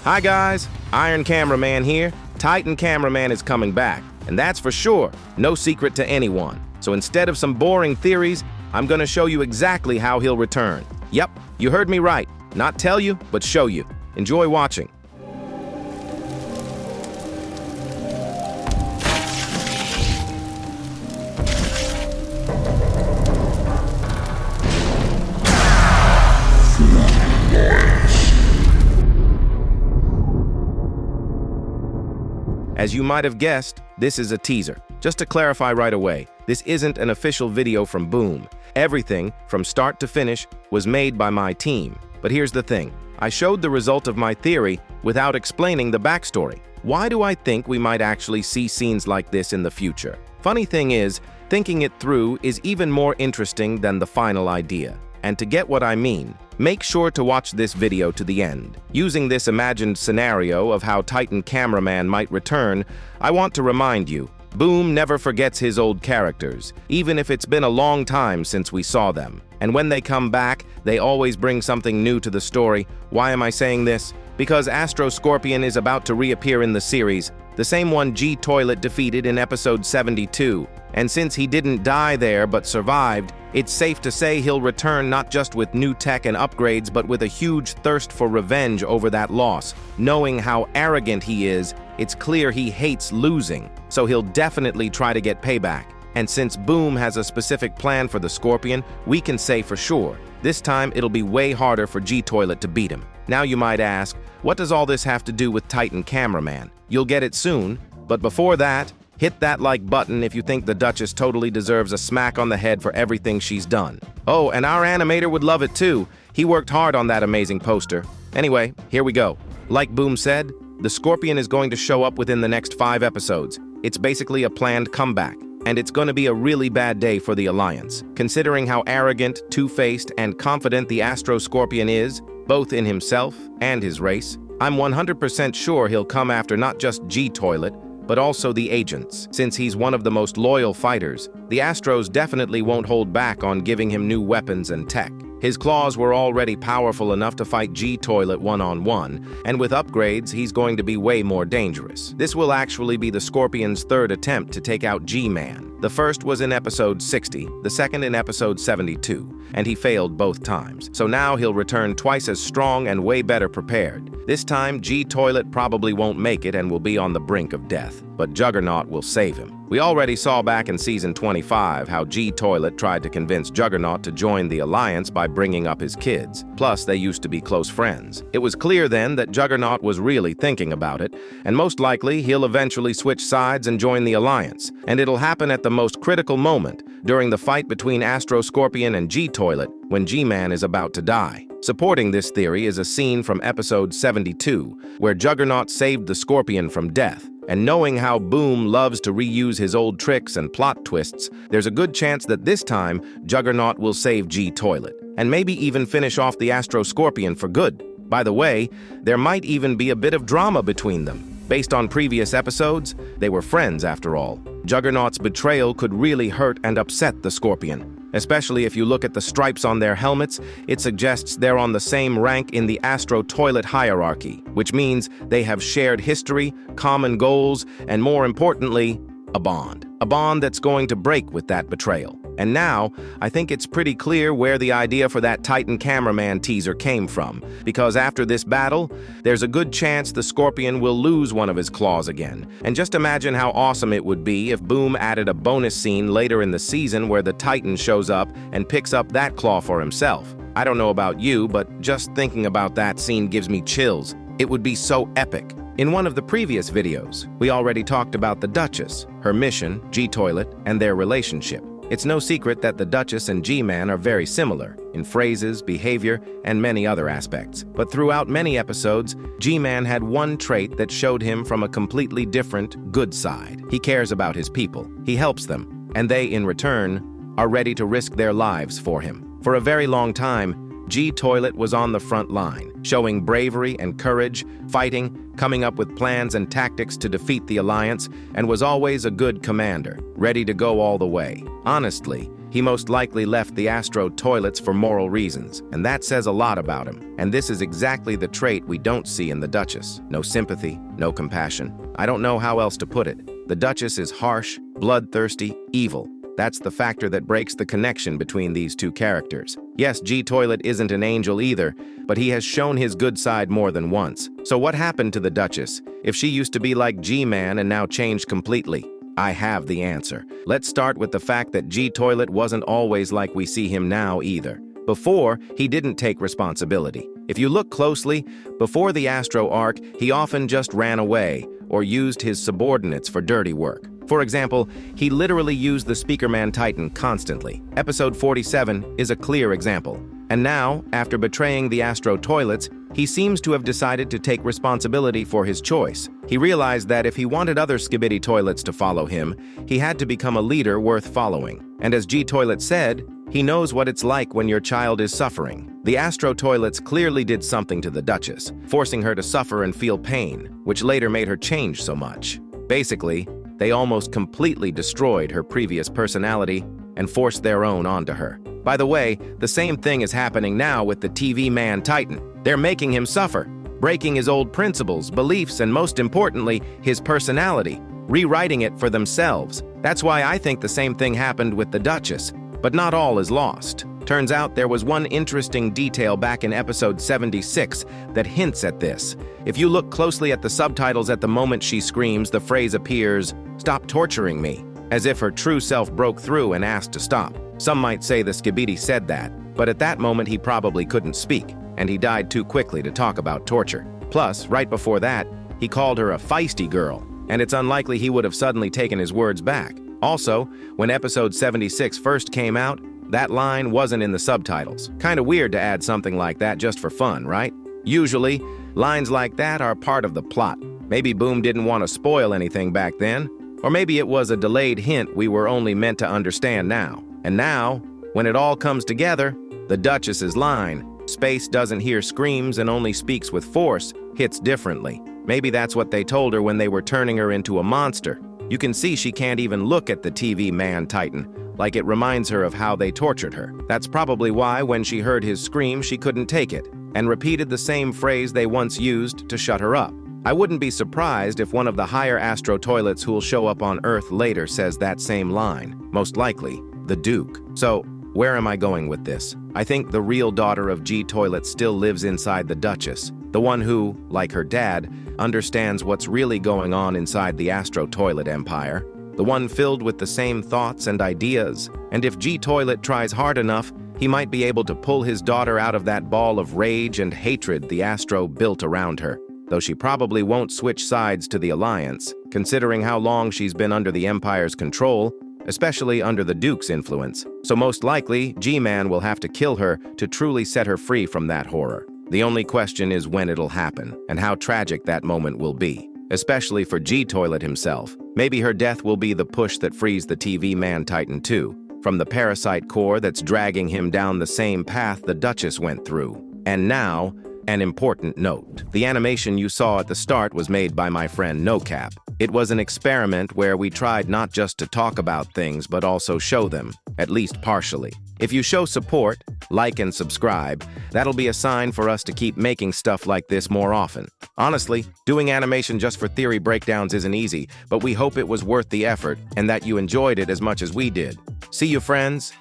Hi guys, Iron Cameraman here. Titan Cameraman is coming back, and that's for sure, no secret to anyone. So instead of some boring theories, I'm gonna show you exactly how he'll return. Yep, you heard me right. Not tell you, but show you. Enjoy watching. As you might have guessed, this is a teaser. Just to clarify right away, this isn't an official video from Boom. Everything, from start to finish, was made by my team. But here's the thing, I showed the result of my theory without explaining the backstory. Why do I think we might actually see scenes like this in the future? Funny thing is, thinking it through is even more interesting than the final idea. And to get what I mean, make sure to watch this video to the end. Using this imagined scenario of how Titan Cameraman might return, I want to remind you, Boom never forgets his old characters, even if it's been a long time since we saw them. And when they come back, they always bring something new to the story. Why am I saying this? Because Astro Scorpion is about to reappear in the series, the same one G-Toilet defeated in episode 72. And since he didn't die there but survived, it's safe to say he'll return not just with new tech and upgrades, but with a huge thirst for revenge over that loss. Knowing how arrogant he is, it's clear he hates losing, so he'll definitely try to get payback. And since Boom has a specific plan for the Scorpion, we can say for sure, this time it'll be way harder for G-Toilet to beat him. Now you might ask, what does all this have to do with Titan Cameraman? You'll get it soon, but before that, hit that like button if you think the Duchess totally deserves a smack on the head for everything she's done. Oh, and our animator would love it too. He worked hard on that amazing poster. Anyway, here we go. Like Boom said, the Scorpion is going to show up within the next 5 episodes. It's basically a planned comeback, and it's going to be a really bad day for the Alliance. Considering how arrogant, two-faced, and confident the Astro Scorpion is, both in himself and his race, I'm 100% sure he'll come after not just G-Toilet, but also the agents. Since he's one of the most loyal fighters, the Astros definitely won't hold back on giving him new weapons and tech. His claws were already powerful enough to fight G-Toilet one-on-one, and with upgrades, he's going to be way more dangerous. This will actually be the Scorpion's third attempt to take out G-Man. The first was in episode 60, the second in episode 72, and he failed both times. So now he'll return twice as strong and way better prepared. This time, G-Toilet probably won't make it and will be on the brink of death, but Juggernaut will save him. We already saw back in season 25 how G-Toilet tried to convince Juggernaut to join the Alliance by bringing up his kids. Plus, they used to be close friends. It was clear then that Juggernaut was really thinking about it, and most likely he'll eventually switch sides and join the Alliance. And it'll happen at the most critical moment, during the fight between Astro Scorpion and G-Toilet, when G-Man is about to die. Supporting this theory is a scene from episode 72, where Juggernaut saved the Scorpion from death. And knowing how Boom loves to reuse his old tricks and plot twists, there's a good chance that this time, Juggernaut will save G-Toilet, and maybe even finish off the Astro Scorpion for good. By the way, there might even be a bit of drama between them. Based on previous episodes, they were friends after all. Juggernaut's betrayal could really hurt and upset the Scorpion. Especially if you look at the stripes on their helmets, it suggests they're on the same rank in the Astro Toilet hierarchy, which means they have shared history, common goals, and more importantly, a bond. A bond that's going to break with that betrayal. And now, I think it's pretty clear where the idea for that Titan Cameraman teaser came from, because after this battle, there's a good chance the Scorpion will lose one of his claws again. And just imagine how awesome it would be if Boom added a bonus scene later in the season where the Titan shows up and picks up that claw for himself. I don't know about you, but just thinking about that scene gives me chills. It would be so epic. In one of the previous videos, we already talked about the Duchess, her mission, G-Toilet, and their relationship. It's no secret that the Duchess and G-Man are very similar in phrases, behavior, and many other aspects. But throughout many episodes, G-Man had one trait that showed him from a completely different, good side. He cares about his people, he helps them, and they, in return, are ready to risk their lives for him. For a very long time, G-Toilet was on the front line, showing bravery and courage, fighting, coming up with plans and tactics to defeat the Alliance, and was always a good commander, ready to go all the way. Honestly, He most likely left the Astro toilets for moral reasons, and that says a lot about him. And this is exactly the trait we don't see in the Duchess. No sympathy, no compassion. I don't know how else to put it. The Duchess is harsh, bloodthirsty, evil. That's the factor that breaks the connection between these two characters. Yes, G-Toilet isn't an angel either, but he has shown his good side more than once. So what happened to the Duchess, if she used to be like G-Man and now changed completely? I have the answer. Let's start with the fact that G-Toilet wasn't always like we see him now either. Before, he didn't take responsibility. If you look closely, before the Astro arc, he often just ran away or used his subordinates for dirty work. For example, he literally used the Speakerman Titan constantly. Episode 47 is a clear example. And now, after betraying the Astro toilets, he seems to have decided to take responsibility for his choice. He realized that if he wanted other skibidi toilets to follow him, he had to become a leader worth following. And as G-Toilet said, he knows what it's like when your child is suffering. The Astro toilets clearly did something to the Duchess, forcing her to suffer and feel pain, which later made her change so much. Basically, they almost completely destroyed her previous personality and forced their own onto her. By the way, the same thing is happening now with the TV man Titan. They're making him suffer, breaking his old principles, beliefs, and most importantly, his personality, rewriting it for themselves. That's why I think the same thing happened with the Duchess, but not all is lost. Turns out there was one interesting detail back in episode 76 that hints at this. If you look closely at the subtitles at the moment she screams, the phrase appears, "Stop torturing me," as if her true self broke through and asked to stop. Some might say the skibidi said that, but at that moment he probably couldn't speak, and he died too quickly to talk about torture. Plus, right before that, he called her a feisty girl, and it's unlikely he would have suddenly taken his words back. Also, when episode 76 first came out, that line wasn't in the subtitles. Kinda weird to add something like that just for fun, right? Usually, lines like that are part of the plot. Maybe Boom didn't want to spoil anything back then, or maybe it was a delayed hint we were only meant to understand now. And now, when it all comes together, the Duchess's line, "Space doesn't hear screams and only speaks with force," hits differently. Maybe that's what they told her when they were turning her into a monster. You can see she can't even look at the TV man Titan, like it reminds her of how they tortured her. That's probably why when she heard his scream she couldn't take it, and repeated the same phrase they once used to shut her up. I wouldn't be surprised if one of the higher Astro toilets who'll show up on Earth later says that same line. Most likely, the Duke. So, where am I going with this? I think the real daughter of G-Toilet still lives inside the Duchess, the one who, like her dad, understands what's really going on inside the Astro toilet empire, the one filled with the same thoughts and ideas. And if G-Toilet tries hard enough, he might be able to pull his daughter out of that ball of rage and hatred the Astro built around her, though she probably won't switch sides to the Alliance, considering how long she's been under the Empire's control, especially under the Duke's influence. So most likely, G-Man will have to kill her to truly set her free from that horror. The only question is when it'll happen, and how tragic that moment will be, especially for G-Toilet himself. Maybe her death will be the push that frees the TV man Titan too, from the parasite core that's dragging him down the same path the Duchess went through. And now, an important note. The animation you saw at the start was made by my friend NoCap. It was an experiment where we tried not just to talk about things but also show them, at least partially. If you show support, like and subscribe, that'll be a sign for us to keep making stuff like this more often. Honestly, doing animation just for theory breakdowns isn't easy, but we hope it was worth the effort and that you enjoyed it as much as we did. See you, friends!